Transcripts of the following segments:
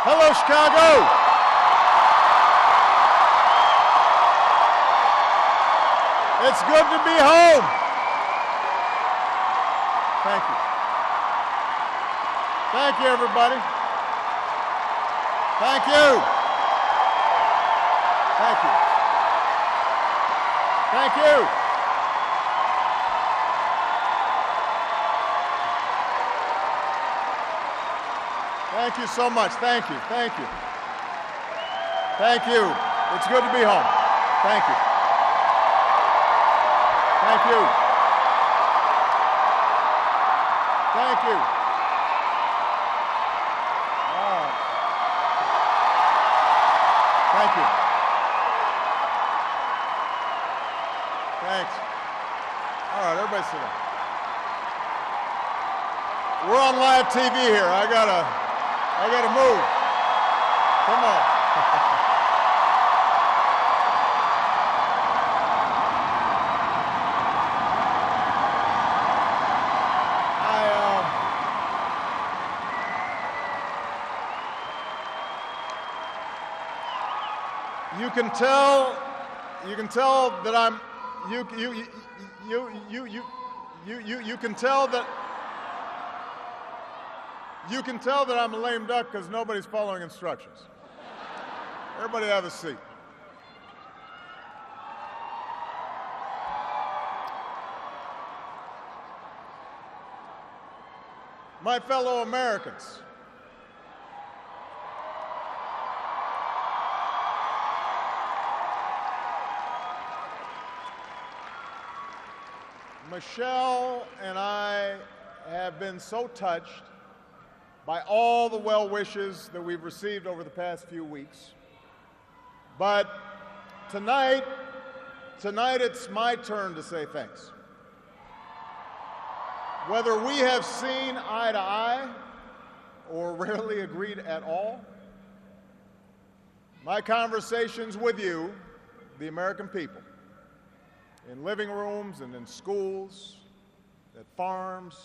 Hello, Chicago. It's good to be home. Thank you. Thank you, everybody. Thank you. Thank you. Thank you. Thank you so much. Thank you. Thank you. Thank you. It's good to be home. Thank you. Thank you. Thank you. All right. Thank you. Thanks. All right, everybody sit down. We're on live TV here. I gotta move. Come on. You can tell that I'm you can tell that I'm a lame duck because nobody's following instructions. Everybody have a seat. My fellow Americans, Michelle and I have been so touched by all the well wishes that we've received over the past few weeks. But tonight it's my turn to say thanks. Whether we have seen eye to eye or rarely agreed at all, my conversations with you, the American people, in living rooms and in schools, at farms,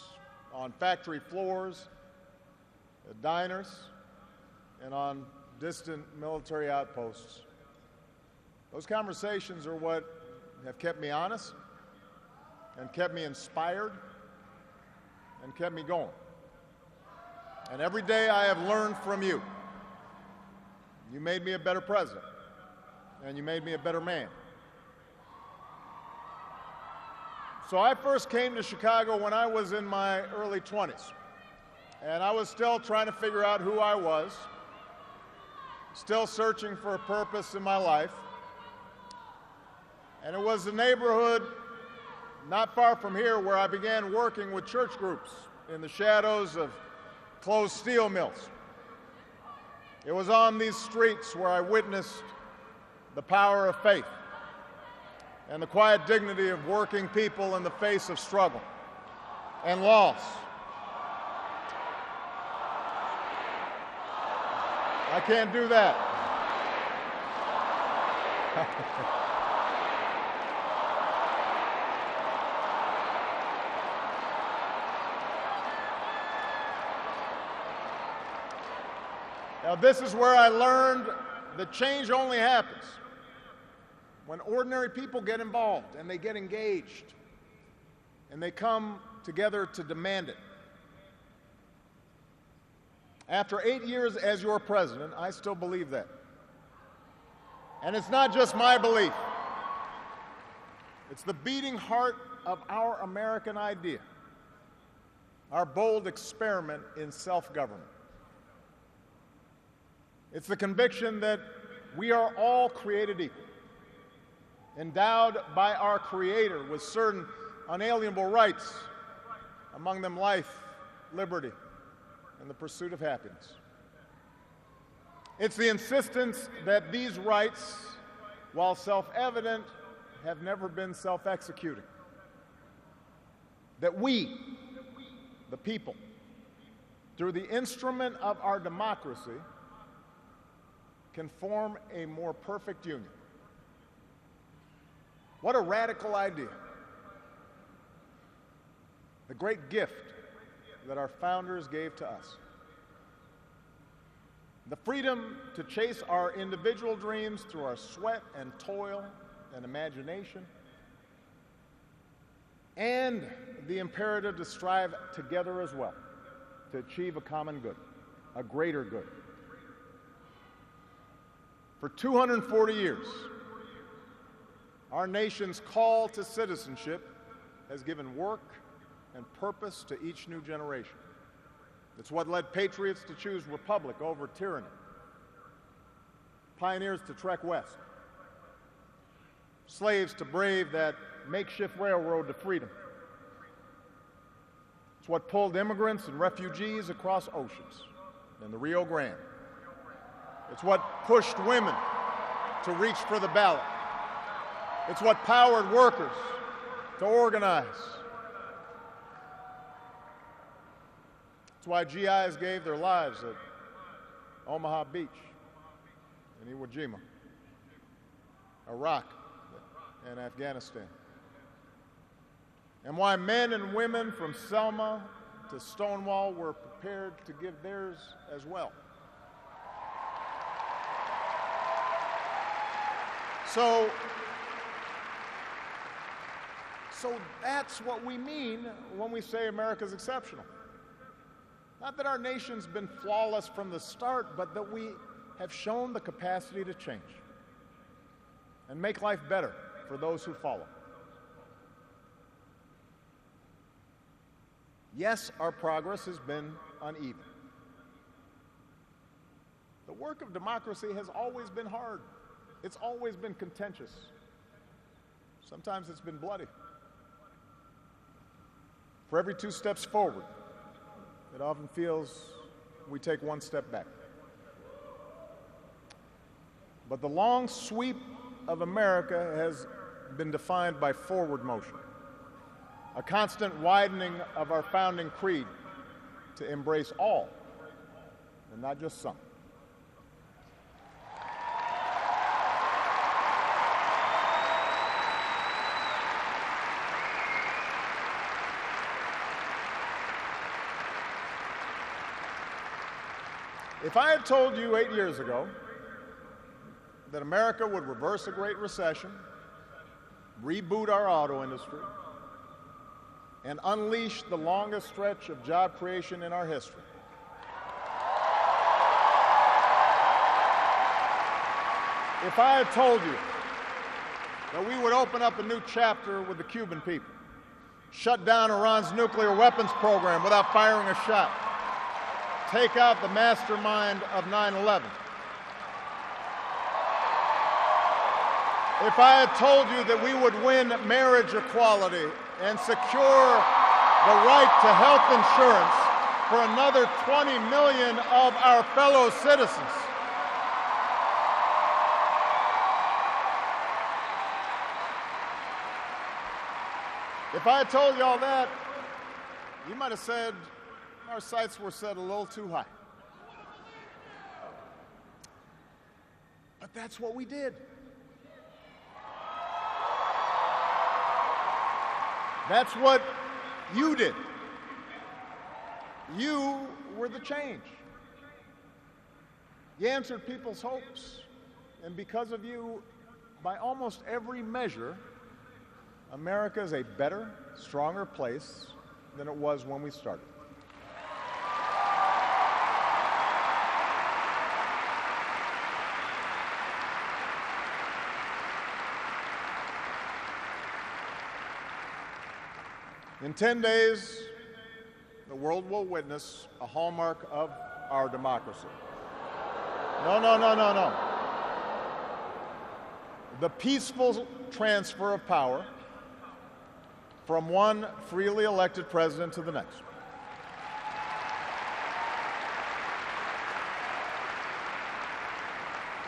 on factory floors, at diners, and on distant military outposts. Those conversations are what have kept me honest and kept me inspired and kept me going. And every day I have learned from you. You made me a better president, and you made me a better man. So I first came to Chicago when I was in my early 20s, and I was still trying to figure out who I was, still searching for a purpose in my life. And it was a neighborhood not far from here where I began working with church groups in the shadows of closed steel mills. It was on these streets where I witnessed the power of faith and the quiet dignity of working people in the face of struggle and loss. I can't do that. Now, this is where I learned that change only happens when ordinary people get involved and they get engaged and they come together to demand it. After 8 years as your president, I still believe that. And it's not just my belief. It's the beating heart of our American idea, our bold experiment in self-government. It's the conviction that we are all created equal, endowed by our Creator with certain unalienable rights, among them life, liberty, and the pursuit of happiness. It's the insistence that these rights, while self-evident, have never been self-executing. That we, the people, through the instrument of our democracy, can form a more perfect union. What a radical idea. The great gift that our founders gave to us. The freedom to chase our individual dreams through our sweat and toil and imagination, and the imperative to strive together as well to achieve a common good, a greater good. For 240 years, our nation's call to citizenship has given work and purpose to each new generation. It's what led patriots to choose republic over tyranny, pioneers to trek west, slaves to brave that makeshift railroad to freedom. It's what pulled immigrants and refugees across oceans in the Rio Grande. It's what pushed women to reach for the ballot. It's what powered workers to organize. It's why GIs gave their lives at Omaha Beach, in Iwo Jima, Iraq, and Afghanistan. And why men and women from Selma to Stonewall were prepared to give theirs as well. So that's what we mean when we say America's exceptional. Not that our nation's been flawless from the start, but that we have shown the capacity to change and make life better for those who follow. Yes, our progress has been uneven. The work of democracy has always been hard. It's always been contentious. Sometimes it's been bloody. For every 2 steps forward, it often feels we take 1 step back. But the long sweep of America has been defined by forward motion, a constant widening of our founding creed to embrace all, and not just some. If I had told you 8 years ago that America would reverse a Great Recession, reboot our auto industry, and unleash the longest stretch of job creation in our history, if I had told you that we would open up a new chapter with the Cuban people, shut down Iran's nuclear weapons program without firing a shot, take out the mastermind of 9/11. If I had told you that we would win marriage equality and secure the right to health insurance for another 20 million of our fellow citizens, if I had told you all that, you might have said, our sights were set a little too high. But that's what we did. That's what you did. You were the change. You answered people's hopes, and because of you, by almost every measure, America is a better, stronger place than it was when we started. In 10 days, the world will witness a hallmark of our democracy. No. The peaceful transfer of power from one freely elected president to the next.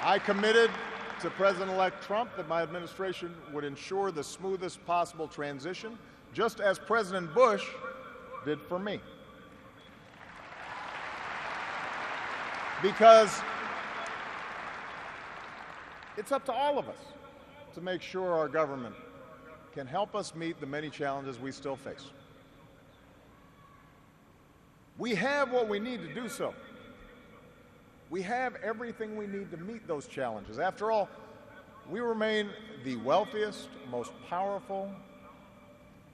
I committed to President-elect Trump that my administration would ensure the smoothest possible transition, just as President Bush did for me. Because it's up to all of us to make sure our government can help us meet the many challenges we still face. We have what we need to do so. We have everything we need to meet those challenges. After all, we remain the wealthiest, most powerful,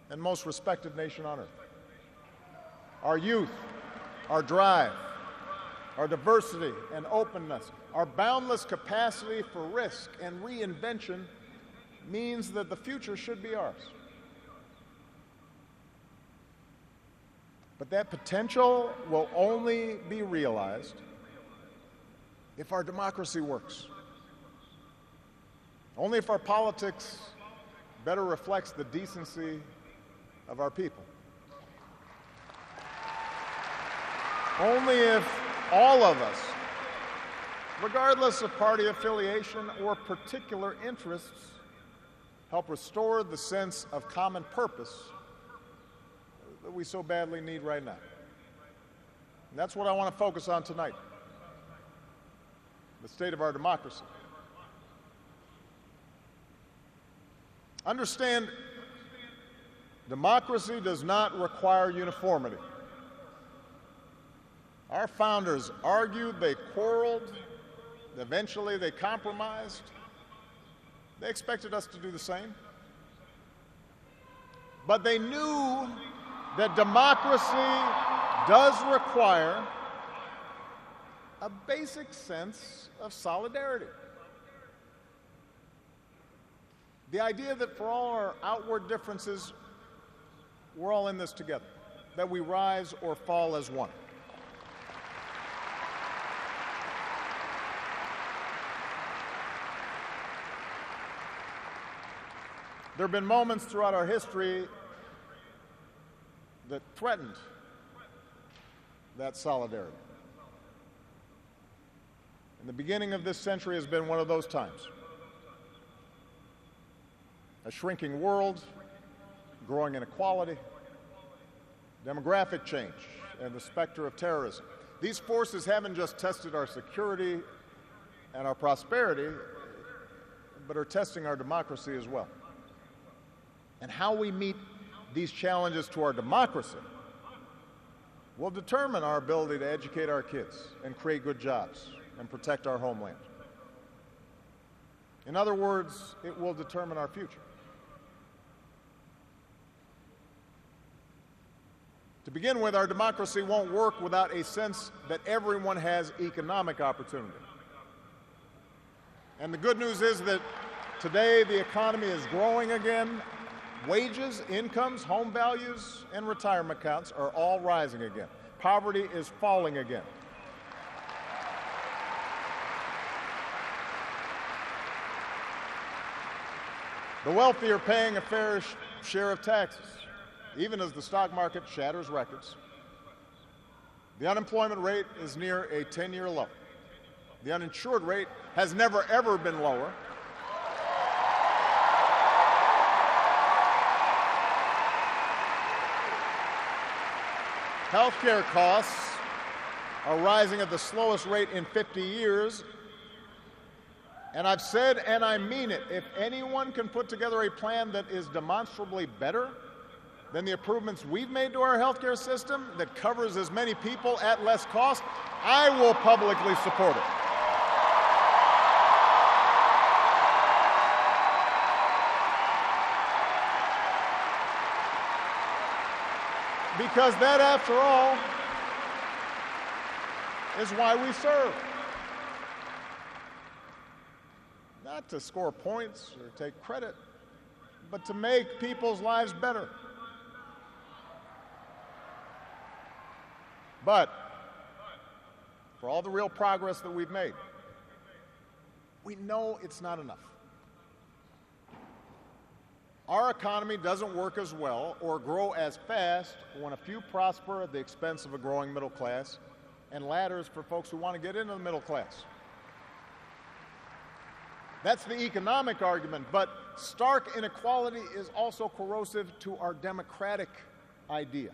and most respected nation on earth. Our youth, our drive, our diversity and openness, our boundless capacity for risk and reinvention means that the future should be ours. But that potential will only be realized if our democracy works. Only if our politics better reflects the decency of our people. Only if all of us, regardless of party affiliation or particular interests, help restore the sense of common purpose that we so badly need right now. And that's what I want to focus on tonight, the state of our democracy. Understand, democracy does not require uniformity. Our founders argued, they quarreled, eventually they compromised. They expected us to do the same. But they knew that democracy does require a basic sense of solidarity. The idea that for all our outward differences, we're all in this together, that we rise or fall as one. There have been moments throughout our history that threatened that solidarity. And the beginning of this century has been one of those times. A shrinking world, growing inequality, demographic change, and the specter of terrorism. These forces haven't just tested our security and our prosperity, but are testing our democracy as well. And how we meet these challenges to our democracy will determine our ability to educate our kids and create good jobs and protect our homeland. In other words, it will determine our future. To begin with, our democracy won't work without a sense that everyone has economic opportunity. And the good news is that today the economy is growing again. Wages, incomes, home values, and retirement accounts are all rising again. Poverty is falling again. The wealthy are paying a fair share of taxes, even as the stock market shatters records. The unemployment rate is near a 10-year low. The uninsured rate has never, ever been lower. Healthcare costs are rising at the slowest rate in 50 years. And I've said, and I mean it, if anyone can put together a plan that is demonstrably better than the improvements we've made to our healthcare system, that covers as many people at less cost, I will publicly support it. Because that, after all, is why we serve. Not to score points or take credit, but to make people's lives better. But for all the real progress that we've made, we know it's not enough. Our economy doesn't work as well or grow as fast when a few prosper at the expense of a growing middle class and ladders for folks who want to get into the middle class. That's the economic argument, but stark inequality is also corrosive to our democratic idea.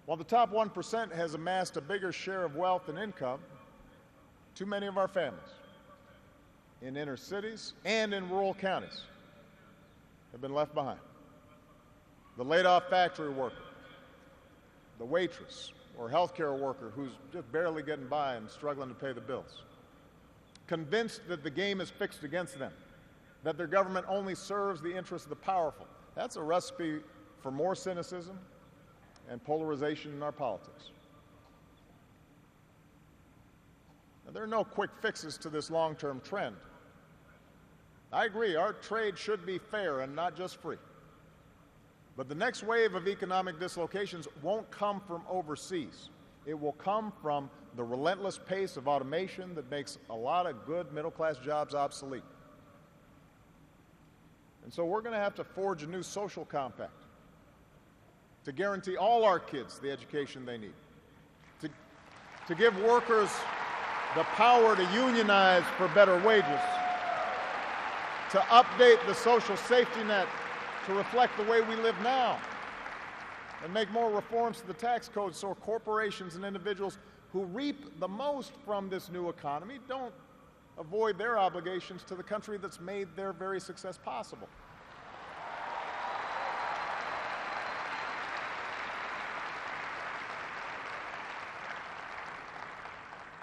While the top 1% has amassed a bigger share of wealth and income, too many of our families in inner cities and in rural counties have been left behind. The laid-off factory worker, the waitress or healthcare worker who's just barely getting by and struggling to pay the bills. Convinced that the game is fixed against them, that their government only serves the interests of the powerful. That's a recipe for more cynicism and polarization in our politics. Now, there are no quick fixes to this long-term trend. I agree, our trade should be fair and not just free. But the next wave of economic dislocations won't come from overseas. It will come from the relentless pace of automation that makes a lot of good middle-class jobs obsolete. And so we're going to have to forge a new social compact to guarantee all our kids the education they need, to give workers the power to unionize for better wages, to update the social safety net to reflect the way we live now, and make more reforms to the tax code so corporations and individuals who reap the most from this new economy don't avoid their obligations to the country that's made their very success possible.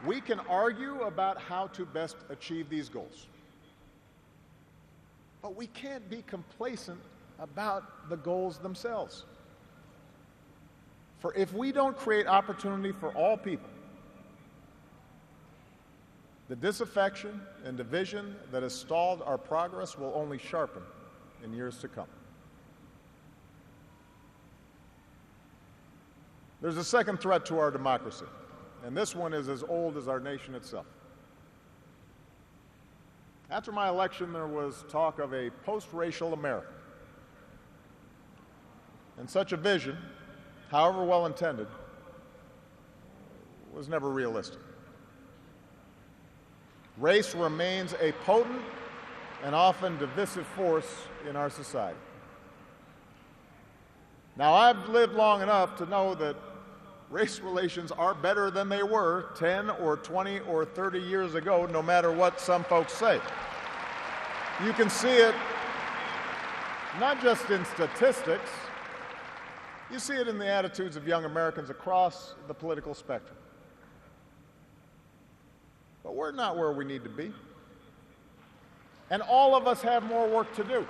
We can argue about how to best achieve these goals, but we can't be complacent about the goals themselves. For if we don't create opportunity for all people, the disaffection and division that has stalled our progress will only sharpen in years to come. There's a second threat to our democracy, and this one is as old as our nation itself. After my election, there was talk of a post-racial America. And such a vision, however well-intended, was never realistic. Race remains a potent and often divisive force in our society. Now, I've lived long enough to know that race relations are better than they were 10 or 20 or 30 years ago, no matter what some folks say. You can see it not just in statistics, you see it in the attitudes of young Americans across the political spectrum. But we're not where we need to be. And all of us have more work to do.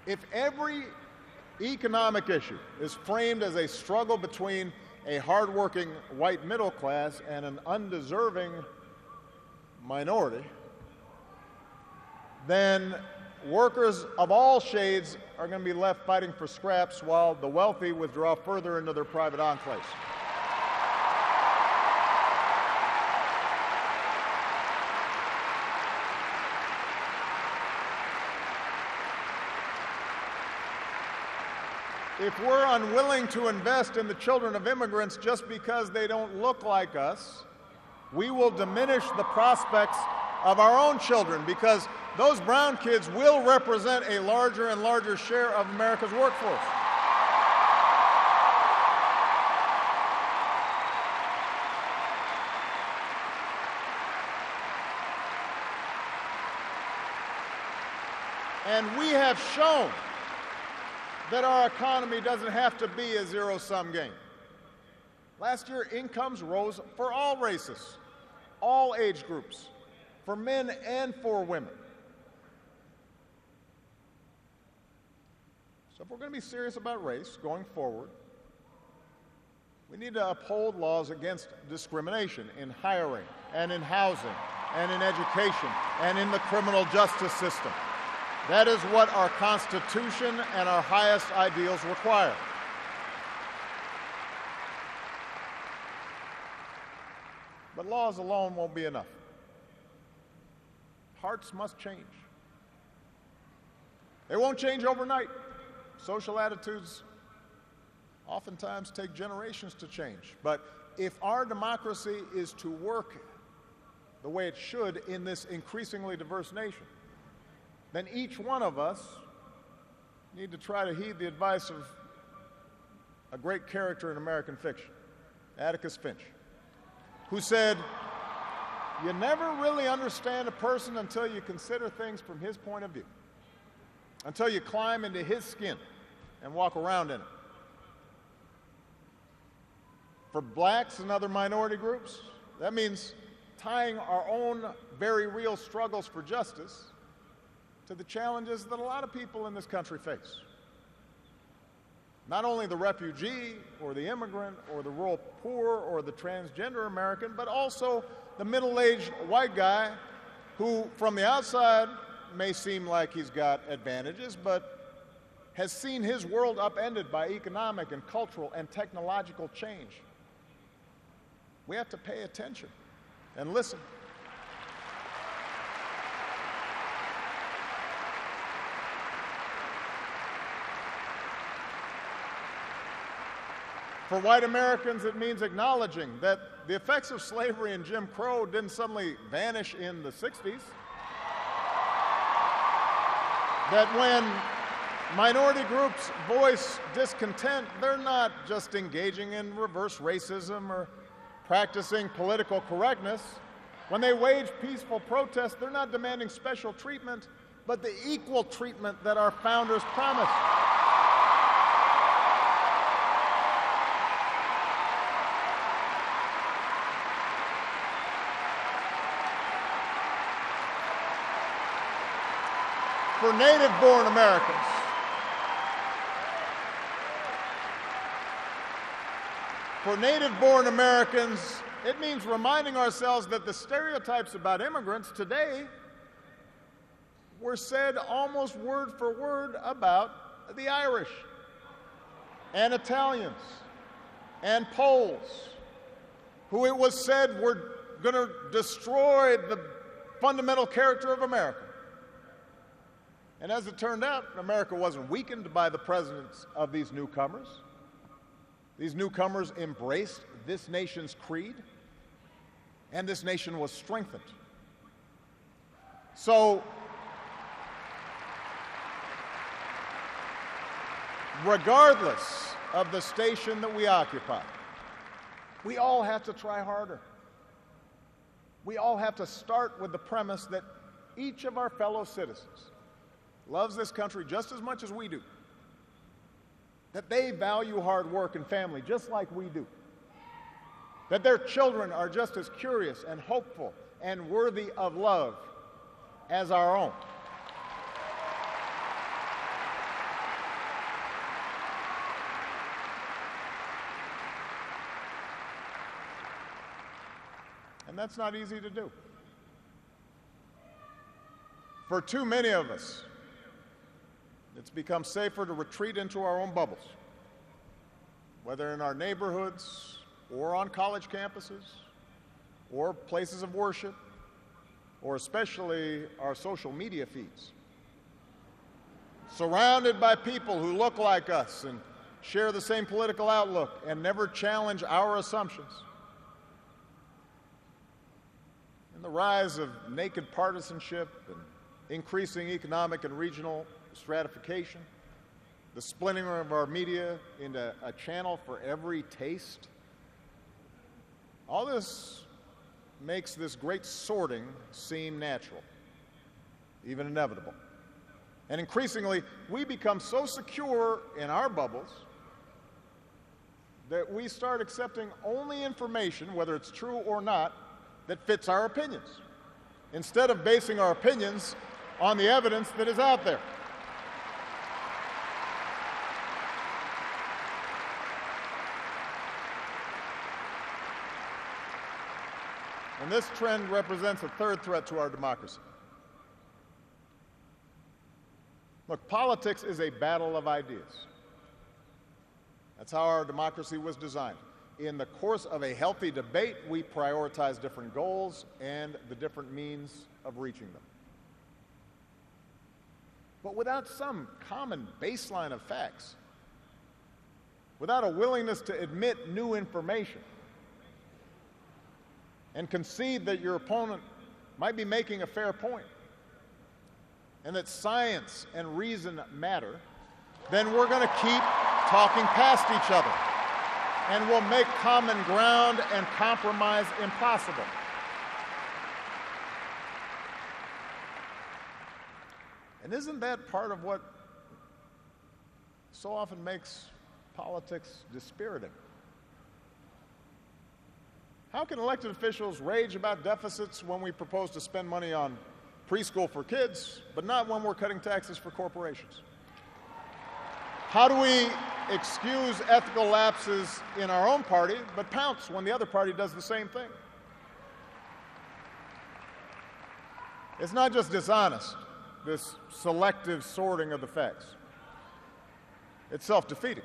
If every economic issue is framed as a struggle between a hardworking white middle class and an undeserving minority, then workers of all shades are going to be left fighting for scraps while the wealthy withdraw further into their private enclaves. If we're unwilling to invest in the children of immigrants just because they don't look like us, we will diminish the prospects of our own children, because those brown kids will represent a larger and larger share of America's workforce. And we have shown that our economy doesn't have to be a zero-sum game. Last year, incomes rose for all races, all age groups, for men and for women. So if we're going to be serious about race going forward, we need to uphold laws against discrimination in hiring and in housing and in education and in the criminal justice system. That is what our Constitution and our highest ideals require. But laws alone won't be enough. Hearts must change. They won't change overnight. Social attitudes oftentimes take generations to change. But if our democracy is to work the way it should in this increasingly diverse nation, then each one of us need to try to heed the advice of a great character in American fiction, Atticus Finch, who said, "You never really understand a person until you consider things from his point of view, until you climb into his skin and walk around in it. For blacks and other minority groups, that means tying our own very real struggles for justice to the challenges that a lot of people in this country face. Not only the refugee or the immigrant or the rural poor or the transgender American, but also the middle-aged white guy who, from the outside, may seem like he's got advantages, but has seen his world upended by economic and cultural and technological change. We have to pay attention and listen. For white Americans, it means acknowledging that the effects of slavery and Jim Crow didn't suddenly vanish in the 60s. That when minority groups voice discontent, they're not just engaging in reverse racism or practicing political correctness. When they wage peaceful protest, they're not demanding special treatment, but the equal treatment that our founders promised. For native-born Americans, it means reminding ourselves that the stereotypes about immigrants today were said almost word for word about the Irish and Italians and Poles, who it was said were going to destroy the fundamental character of America. And as it turned out, America wasn't weakened by the presence of these newcomers. These newcomers embraced this nation's creed, and this nation was strengthened. So, regardless of the station that we occupy, we all have to try harder. We all have to start with the premise that each of our fellow citizens loves this country just as much as we do, that they value hard work and family just like we do, that their children are just as curious and hopeful and worthy of love as our own. And that's not easy to do. For too many of us, it's become safer to retreat into our own bubbles, whether in our neighborhoods or on college campuses or places of worship, or especially our social media feeds. Surrounded by people who look like us and share the same political outlook and never challenge our assumptions. And the rise of naked partisanship and increasing economic and regional stratification, the splintering of our media into a channel for every taste. All this makes this great sorting seem natural, even inevitable. And increasingly, we become so secure in our bubbles that we start accepting only information, whether it's true or not, that fits our opinions, instead of basing our opinions on the evidence that is out there. And this trend represents a third threat to our democracy. Look, politics is a battle of ideas. That's how our democracy was designed. In the course of a healthy debate, we prioritize different goals and the different means of reaching them. But without some common baseline of facts, without a willingness to admit new information, and concede that your opponent might be making a fair point, and that science and reason matter, then we're going to keep talking past each other, and we'll make common ground and compromise impossible. And isn't that part of what so often makes politics dispiriting? How can elected officials rage about deficits when we propose to spend money on preschool for kids, but not when we're cutting taxes for corporations? How do we excuse ethical lapses in our own party, but pounce when the other party does the same thing? It's not just dishonest, this selective sorting of the facts. It's self-defeating.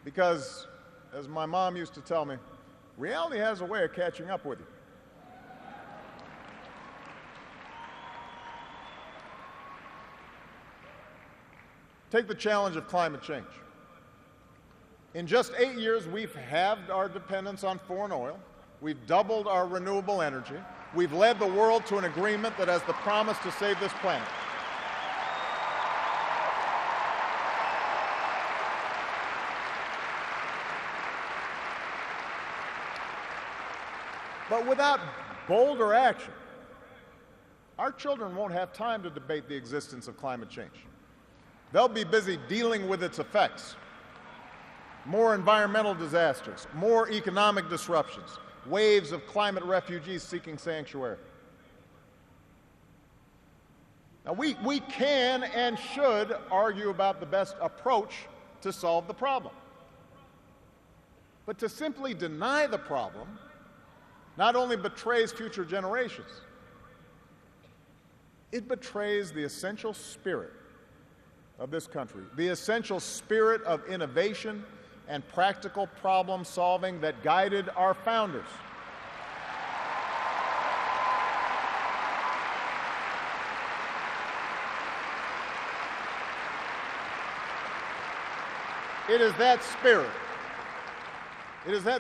Because, as my mom used to tell me, reality has a way of catching up with you. Take the challenge of climate change. In just 8 years, we've halved our dependence on foreign oil. We've doubled our renewable energy. We've led the world to an agreement that has the promise to save this planet. But without bolder action, our children won't have time to debate the existence of climate change. They'll be busy dealing with its effects. More environmental disasters, more economic disruptions, waves of climate refugees seeking sanctuary. Now, we can and should argue about the best approach to solve the problem. But to simply deny the problem not only betrays future generations, it betrays the essential spirit of this country, the essential spirit of innovation and practical problem solving that guided our founders. It is that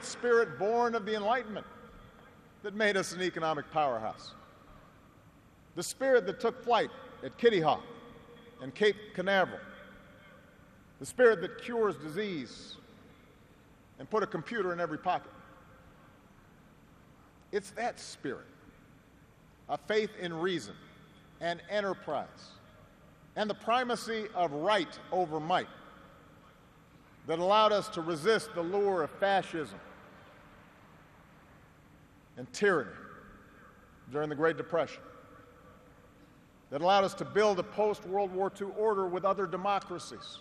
spirit born of the Enlightenment that made us an economic powerhouse. The spirit that took flight at Kitty Hawk and Cape Canaveral. The spirit that cures disease and put a computer in every pocket. It's that spirit, a faith in reason and enterprise and the primacy of right over might that allowed us to resist the lure of fascism and tyranny during the Great Depression, that allowed us to build a post-World War II order with other democracies,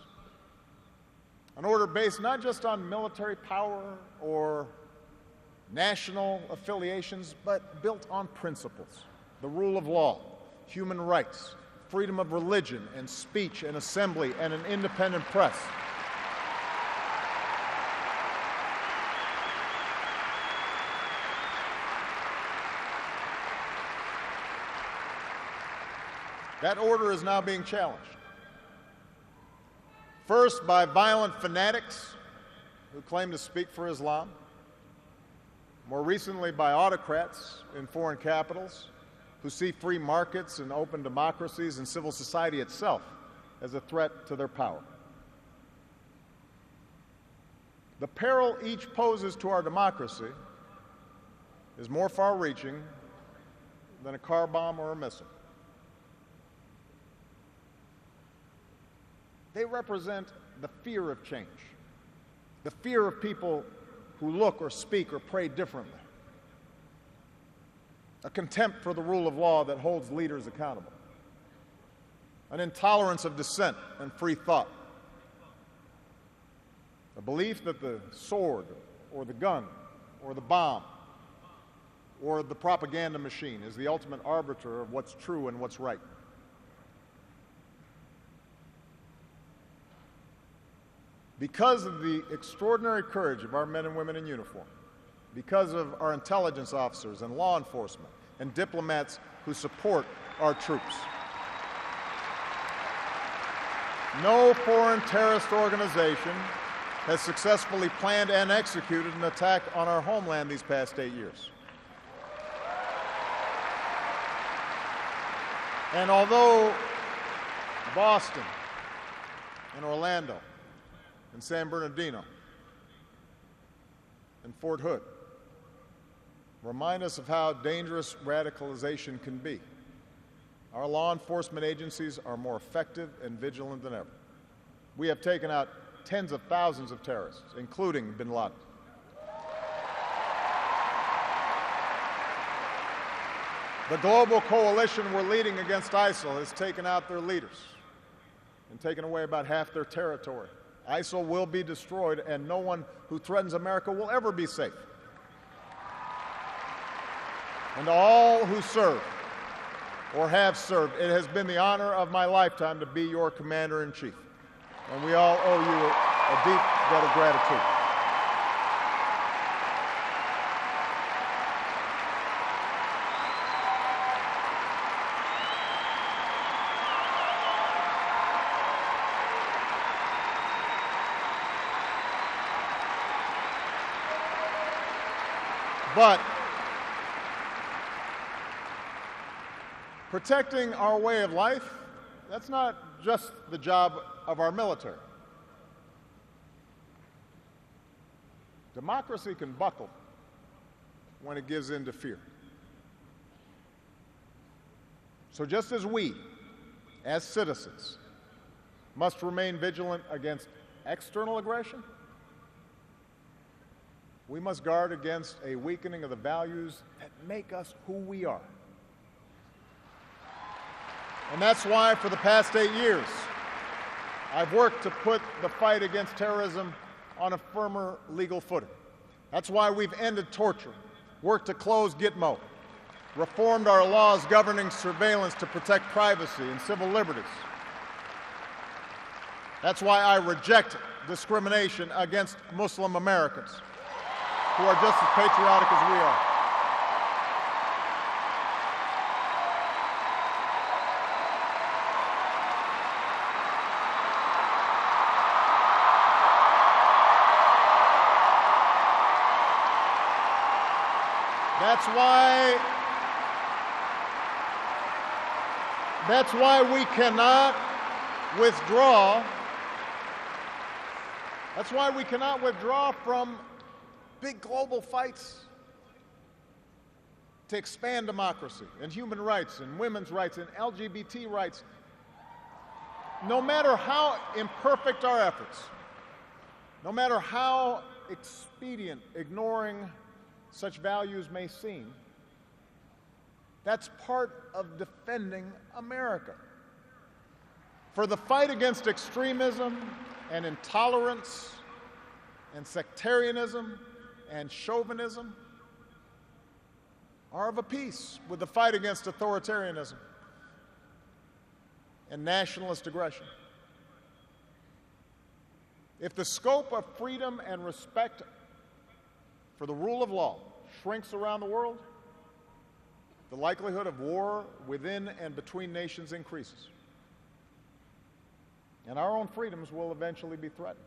an order based not just on military power or national affiliations, but built on principles: the rule of law, human rights, freedom of religion and speech and assembly, and an independent press. That order is now being challenged. First, by violent fanatics who claim to speak for Islam. More recently, by autocrats in foreign capitals who see free markets and open democracies and civil society itself as a threat to their power. The peril each poses to our democracy is more far-reaching than a car bomb or a missile. They represent the fear of change, the fear of people who look or speak or pray differently, a contempt for the rule of law that holds leaders accountable, an intolerance of dissent and free thought, a belief that the sword or the gun or the bomb or the propaganda machine is the ultimate arbiter of what's true and what's right. Because of the extraordinary courage of our men and women in uniform, because of our intelligence officers and law enforcement and diplomats who support our troops, no foreign terrorist organization has successfully planned and executed an attack on our homeland these past 8 years. And although Boston and Orlando and San Bernardino and Fort Hood remind us of how dangerous radicalization can be, our law enforcement agencies are more effective and vigilant than ever. We have taken out tens of thousands of terrorists, including bin Laden. The global coalition we're leading against ISIL has taken out their leaders and taken away about half their territory. ISIL will be destroyed, and no one who threatens America will ever be safe. And to all who serve or have served, it has been the honor of my lifetime to be your commander-in-chief. And we all owe you a deep debt of gratitude. But protecting our way of life, that's not just the job of our military. Democracy can buckle when it gives in to fear. So just as we, as citizens, must remain vigilant against external aggression, we must guard against a weakening of the values that make us who we are. And that's why for the past 8 years, I've worked to put the fight against terrorism on a firmer legal footing. That's why we've ended torture, worked to close Gitmo, reformed our laws governing surveillance to protect privacy and civil liberties. That's why I reject discrimination against Muslim Americans, who are just as patriotic as we are. That's why we cannot withdraw. That's why we cannot withdraw from big global fights to expand democracy and human rights and women's rights and LGBT rights. No matter how imperfect our efforts, no matter how expedient ignoring such values may seem, that's part of defending America. For the fight against extremism and intolerance and sectarianism and chauvinism are of a piece with the fight against authoritarianism and nationalist aggression. If the scope of freedom and respect for the rule of law shrinks around the world, the likelihood of war within and between nations increases, and our own freedoms will eventually be threatened.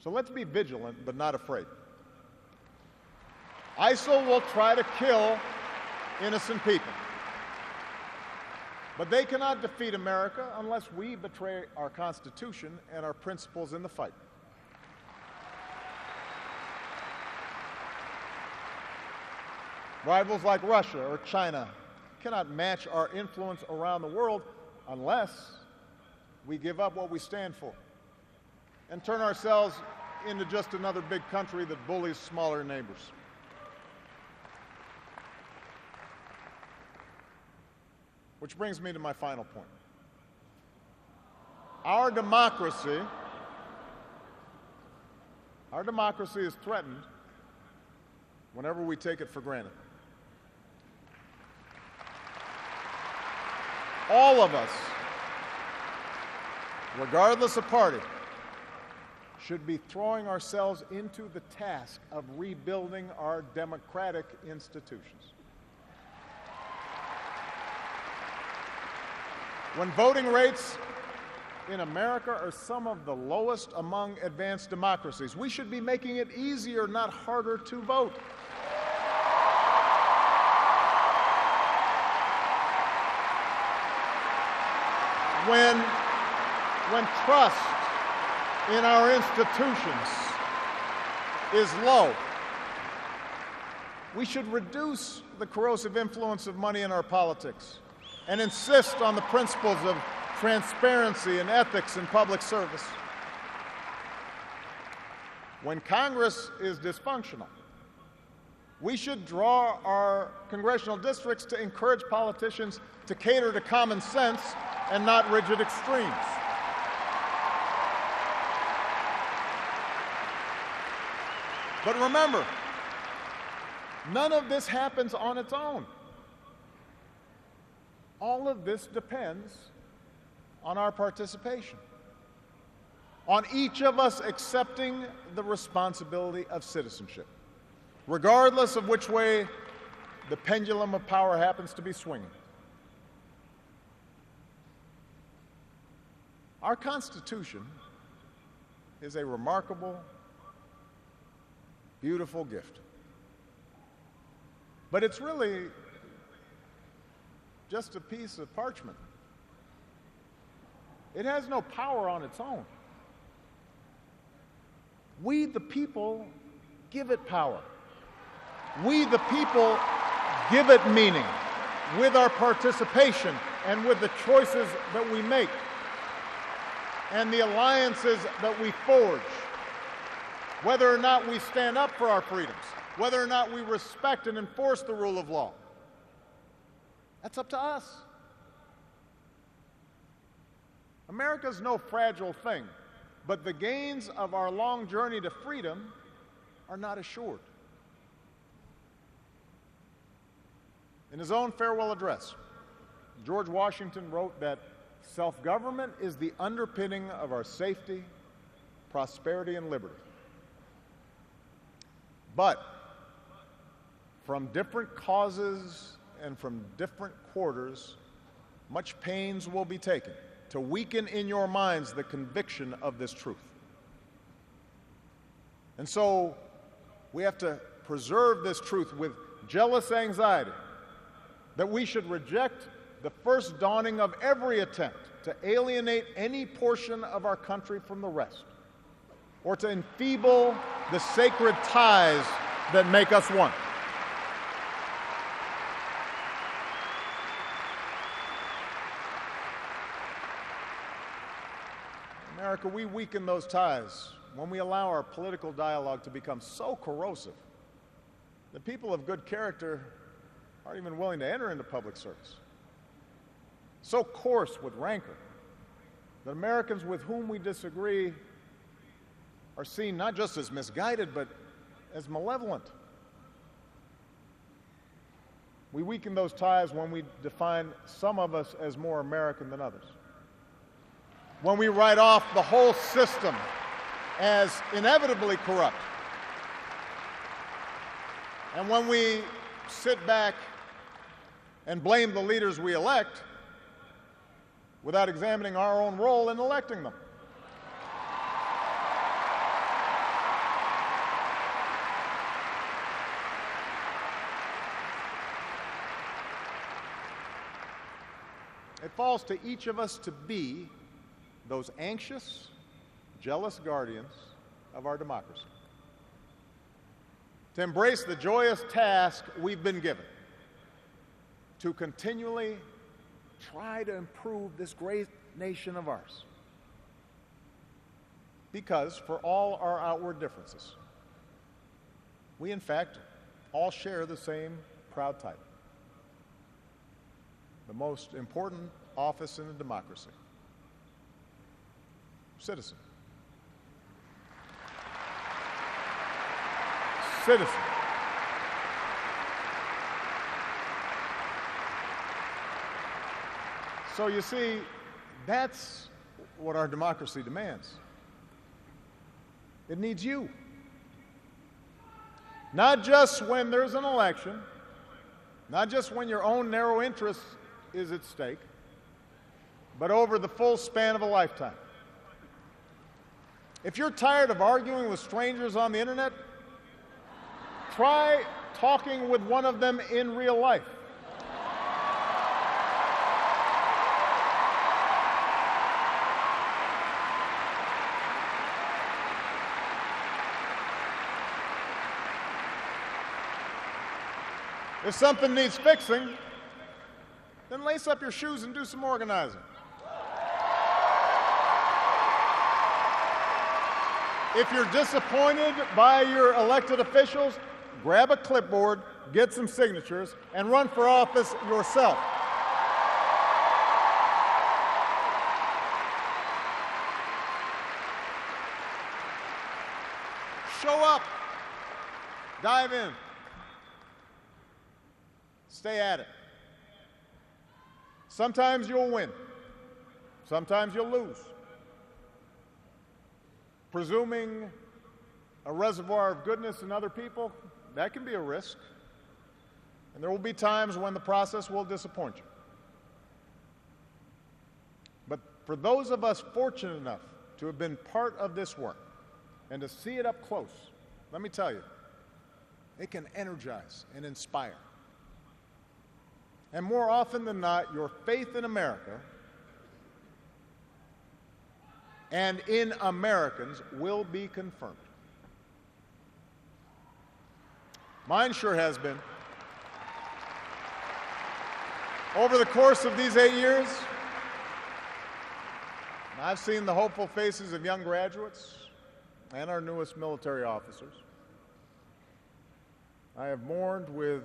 So let's be vigilant, but not afraid. ISIL will try to kill innocent people, but they cannot defeat America unless we betray our Constitution and our principles in the fight. Rivals like Russia or China cannot match our influence around the world unless we give up what we stand for and turn ourselves into just another big country that bullies smaller neighbors. Which brings me to my final point. Our democracy is threatened whenever we take it for granted. All of us, regardless of party, should be throwing ourselves into the task of rebuilding our democratic institutions. When voting rates in America are some of the lowest among advanced democracies, we should be making it easier, not harder, to vote. When trust in our institutions is low, we should reduce the corrosive influence of money in our politics and insist on the principles of transparency and ethics in public service. When Congress is dysfunctional, We should draw our congressional districts to encourage politicians to cater to common sense and not rigid extremes. But remember, none of this happens on its own. All of this depends on our participation, on each of us accepting the responsibility of citizenship, regardless of which way the pendulum of power happens to be swinging. Our Constitution is a remarkable, beautiful gift. But it's really just a piece of parchment. It has no power on its own. We, the people, give it power. We, the people, give it meaning with our participation and with the choices that we make and the alliances that we forge. Whether or not we stand up for our freedoms, whether or not we respect and enforce the rule of law, that's up to us. America's no fragile thing, but the gains of our long journey to freedom are not assured. In his own farewell address, George Washington wrote that self-government is the underpinning of our safety, prosperity, and liberty. But from different causes and from different quarters, much pains will be taken to weaken in your minds the conviction of this truth. And so we have to preserve this truth with jealous anxiety that we should reject the first dawning of every attempt to alienate any portion of our country from the rest, or to enfeeble the sacred ties that make us one. America, we weaken those ties when we allow our political dialogue to become so corrosive that people of good character aren't even willing to enter into public service. So coarse with rancor that Americans with whom we disagree are seen not just as misguided, but as malevolent. We weaken those ties when we define some of us as more American than others, when we write off the whole system as inevitably corrupt, and when we sit back and blame the leaders we elect without examining our own role in electing them. It falls to each of us to be those anxious, jealous guardians of our democracy, to embrace the joyous task we've been given, to continually try to improve this great nation of ours. Because for all our outward differences, we in fact all share the same proud title, the most important office in a democracy: citizen. Citizen. So you see, that's what our democracy demands. It needs you. Not just when there's an election, not just when your own narrow interest is at stake, but over the full span of a lifetime. If you're tired of arguing with strangers on the internet, try talking with one of them in real life. If something needs fixing, then lace up your shoes and do some organizing. If you're disappointed by your elected officials, grab a clipboard, get some signatures, and run for office yourself. Show up. Dive in. Stay at it. Sometimes you'll win. Sometimes you'll lose. Presuming a reservoir of goodness in other people, that can be a risk. And there will be times when the process will disappoint you. But for those of us fortunate enough to have been part of this work and to see it up close, let me tell you, it can energize and inspire. And more often than not, your faith in America and in Americans will be confirmed. Mine sure has been. Over the course of these 8 years, I've seen the hopeful faces of young graduates and our newest military officers. I have mourned with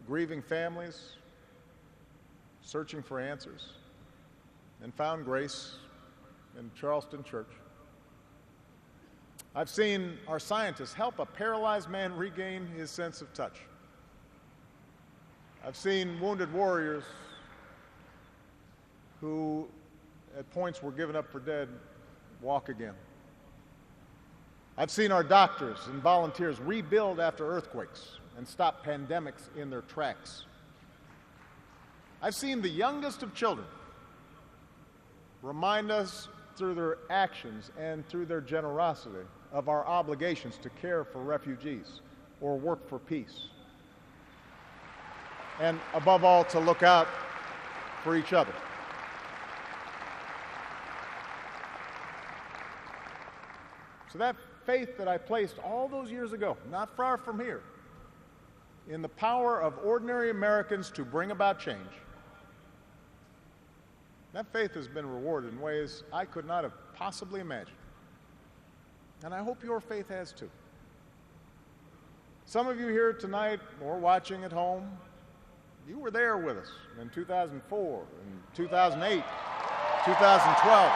grieving families, searching for answers, and found grace in Charleston Church. I've seen our scientists help a paralyzed man regain his sense of touch. I've seen wounded warriors who at points were given up for dead walk again. I've seen our doctors and volunteers rebuild after earthquakes and stop pandemics in their tracks. I've seen the youngest of children remind us through their actions and through their generosity of our obligations to care for refugees or work for peace. And above all, to look out for each other. So that faith that I placed all those years ago, not far from here, in the power of ordinary Americans to bring about change, that faith has been rewarded in ways I could not have possibly imagined. And I hope your faith has too. Some of you here tonight or watching at home, you were there with us in 2004, in 2008, 2012.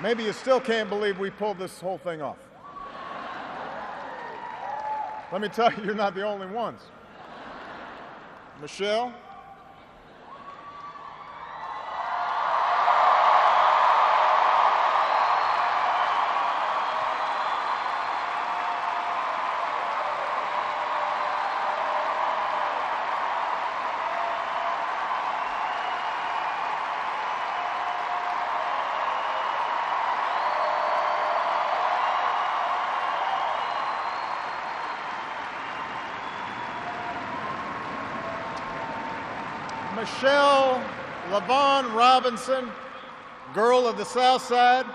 Maybe you still can't believe we pulled this whole thing off. Let me tell you, you're not the only ones. Michelle, Michelle LaVaughn Robinson, girl of the South Side.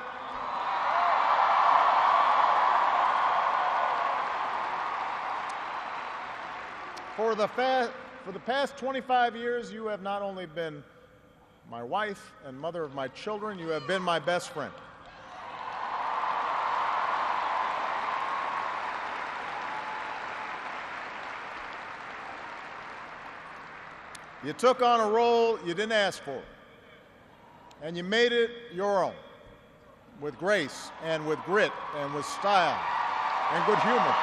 For the past 25 years, you have not only been my wife and mother of my children, you have been my best friend. You took on a role you didn't ask for, and you made it your own, with grace and with grit and with style and good humor.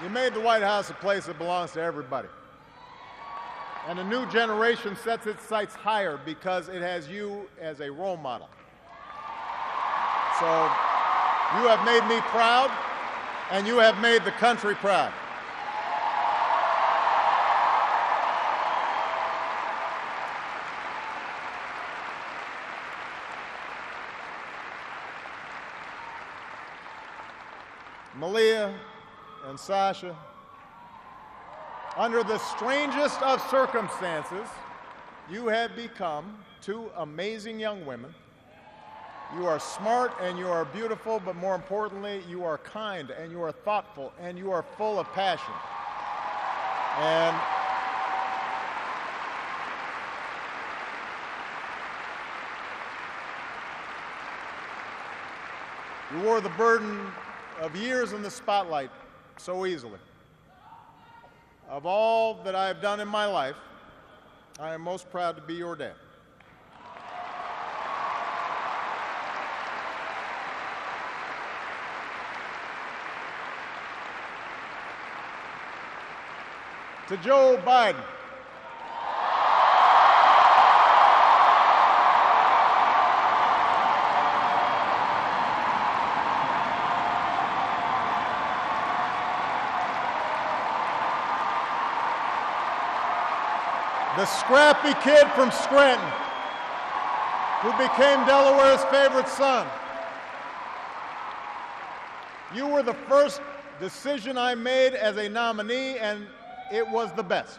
You made the White House a place that belongs to everybody. And a new generation sets its sights higher because it has you as a role model. So you have made me proud, and you have made the country proud. Malia, and Sasha, under the strangest of circumstances, you have become two amazing young women. You are smart and you are beautiful, but more importantly, you are kind and you are thoughtful and you are full of passion. And you wore the burden of years in the spotlight so easily. Of all that I have done in my life, I am most proud to be your dad. To Joe Biden, the scrappy kid from Scranton who became Delaware's favorite son. You were the first decision I made as a nominee, and it was the best.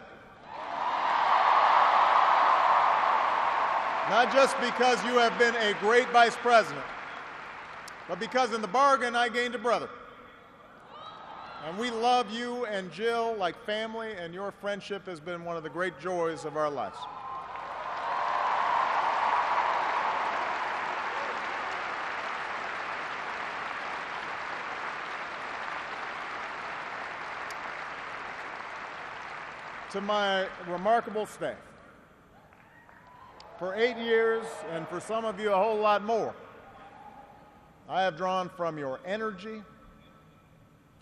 Not just because you have been a great vice president, but because in the bargain I gained a brother. And we love you and Jill like family, and your friendship has been one of the great joys of our lives. To my remarkable staff, for 8 years, and for some of you a whole lot more, I have drawn from your energy,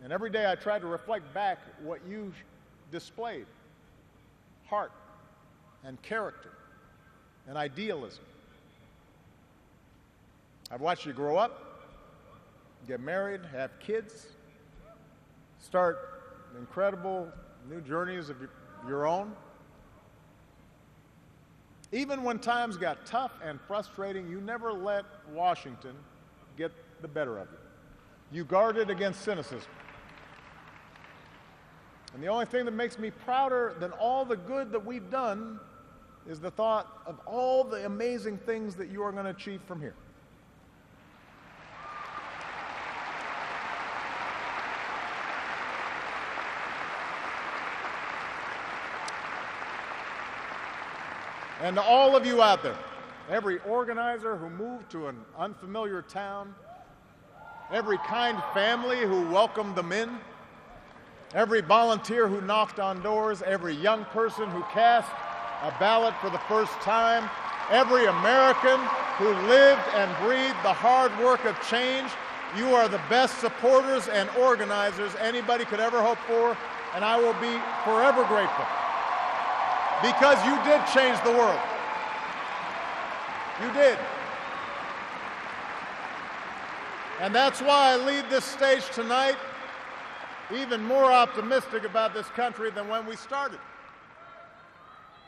and every day I try to reflect back what you displayed: heart and character and idealism. I've watched you grow up, get married, have kids, start incredible new journeys of your own. Even when times got tough and frustrating, you never let Washington get the better of you. You guarded against cynicism. And the only thing that makes me prouder than all the good that we've done is the thought of all the amazing things that you are going to achieve from here. And to all of you out there, every organizer who moved to an unfamiliar town, every kind family who welcomed them in, every volunteer who knocked on doors, every young person who cast a ballot for the first time, every American who lived and breathed the hard work of change, you are the best supporters and organizers anybody could ever hope for, and I will be forever grateful. Because you did change the world. You did. And that's why I leave this stage tonight even more optimistic about this country than when we started.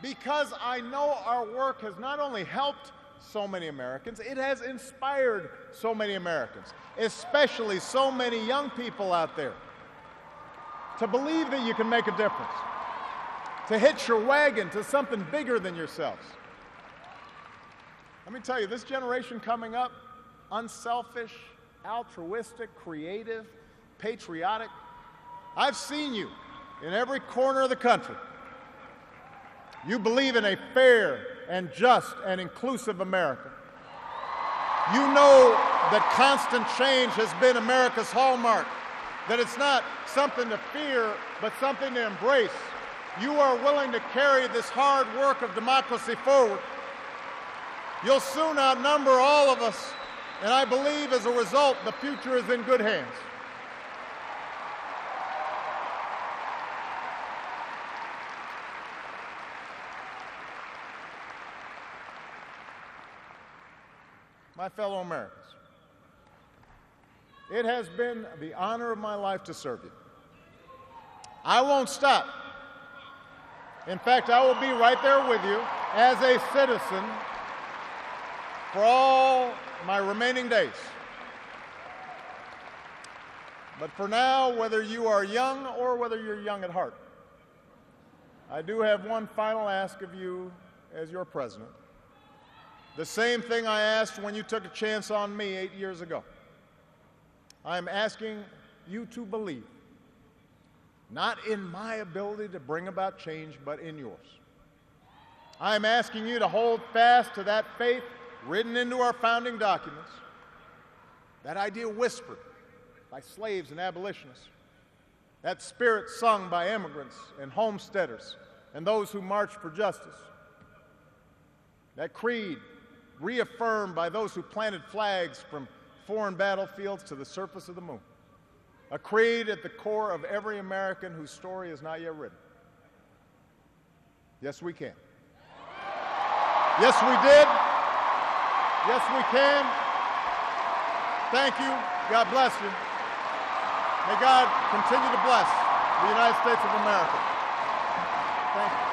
Because I know our work has not only helped so many Americans, it has inspired so many Americans, especially so many young people out there, to believe that you can make a difference, to hitch your wagon to something bigger than yourselves. Let me tell you, this generation coming up, unselfish, altruistic, creative, patriotic, I've seen you in every corner of the country. You believe in a fair and just and inclusive America. You know that constant change has been America's hallmark, that it's not something to fear, but something to embrace. You are willing to carry this hard work of democracy forward. You'll soon outnumber all of us, and I believe as a result, the future is in good hands. My fellow Americans, it has been the honor of my life to serve you. I won't stop. In fact, I will be right there with you as a citizen for all my remaining days. But for now, whether you are young or whether you're young at heart, I do have one final ask of you as your president. The same thing I asked when you took a chance on me 8 years ago. I'm asking you to believe, not in my ability to bring about change, but in yours. I'm asking you to hold fast to that faith written into our founding documents, that idea whispered by slaves and abolitionists, that spirit sung by immigrants and homesteaders and those who marched for justice, that creed reaffirmed by those who planted flags from foreign battlefields to the surface of the moon, a creed at the core of every American whose story is not yet written. Yes, we can. Yes, we did. Yes, we can. Thank you. God bless you. May God continue to bless the United States of America. Thank you.